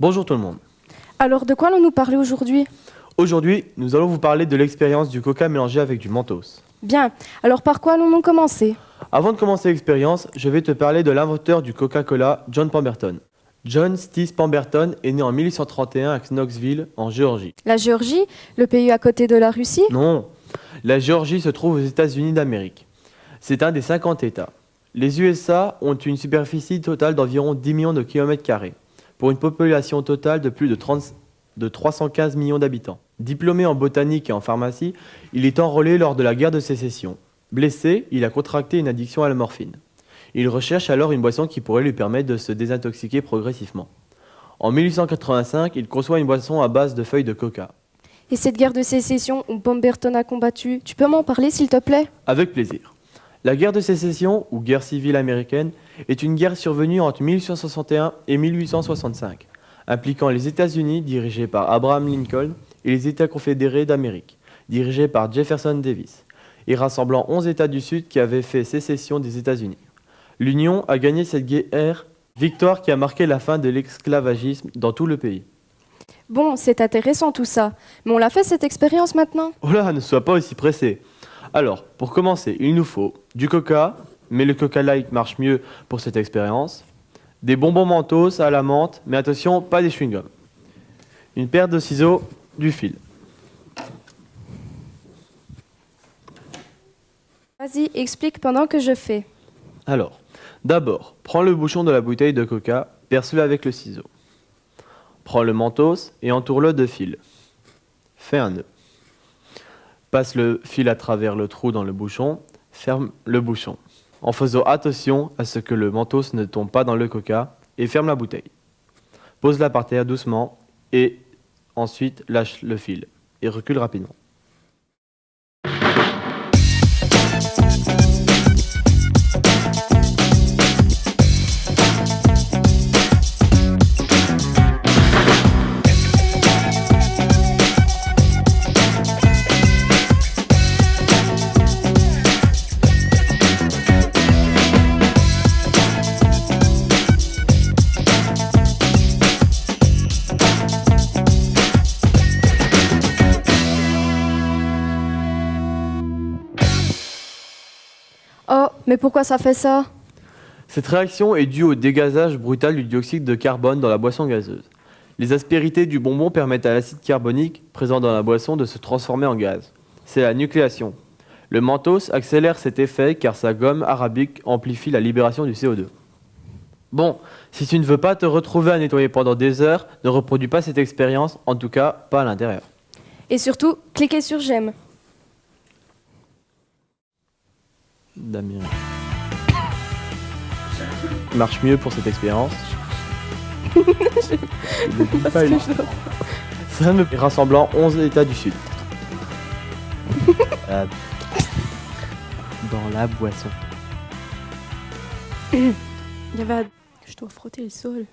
Bonjour tout le monde. Alors, de quoi allons-nous parler aujourd'hui? Aujourd'hui, nous allons vous parler de l'expérience du coca mélangé avec du mentos. Bien, alors par quoi allons-nous commencer? Avant de commencer l'expérience, je vais te parler de l'inventeur du Coca-Cola, John Pemberton. John Stice Pemberton est né en 1831 à Knoxville, en Géorgie. La Géorgie, le pays à côté de la Russie? Non, la Géorgie se trouve aux États-Unis d'Amérique. C'est un des 50 États. Les USA ont une superficie totale d'environ 10 millions de kilomètres carrés, pour une population totale de plus de 315 millions d'habitants. Diplômé en botanique et en pharmacie, il est enrôlé lors de la guerre de sécession. Blessé, il a contracté une addiction à la morphine. Il recherche alors une boisson qui pourrait lui permettre de se désintoxiquer progressivement. En 1885, il conçoit une boisson à base de feuilles de coca. Et cette guerre de sécession où Pemberton a combattu, tu peux m'en parler s'il te plaît? Avec plaisir. La guerre de sécession, ou guerre civile américaine, est une guerre survenue entre 1861 et 1865, impliquant les États-Unis, dirigés par Abraham Lincoln, et les États confédérés d'Amérique, dirigés par Jefferson Davis, et rassemblant 11 États du Sud qui avaient fait sécession des États-Unis. L'Union a gagné cette guerre, victoire qui a marqué la fin de l'esclavagisme dans tout le pays. Bon, c'est intéressant tout ça, mais on l'a fait cette expérience maintenant? Oh là, ne sois pas aussi pressé. Alors, pour commencer, il nous faut du coca, mais le Coca Light marche mieux pour cette expérience, des bonbons Mentos à la menthe, mais attention, pas des chewing-gums, une paire de ciseaux, du fil. Vas-y, explique pendant que je fais. Alors, d'abord, prends le bouchon de la bouteille de coca, perce-le avec le ciseau. Prends le mentos et entoure-le de fil. Fais un nœud. Passe le fil à travers le trou dans le bouchon, ferme le bouchon, en faisant attention à ce que le mentos ne tombe pas dans le coca, et ferme la bouteille. Pose-la par terre doucement et ensuite lâche le fil et recule rapidement. Oh, mais pourquoi ça fait ça? Cette réaction est due au dégazage brutal du dioxyde de carbone dans la boisson gazeuse. Les aspérités du bonbon permettent à l'acide carbonique présent dans la boisson de se transformer en gaz. C'est la nucléation. Le mentos accélère cet effet car sa gomme arabique amplifie la libération du CO2. Bon, si tu ne veux pas te retrouver à nettoyer pendant des heures, ne reproduis pas cette expérience, en tout cas pas à l'intérieur. Et surtout, cliquez sur j'aime. Damien. Marche mieux pour cette expérience. Ça me rassemblant 11 États du Sud. Dans la boisson. Il y avait... Je dois frotter le sol.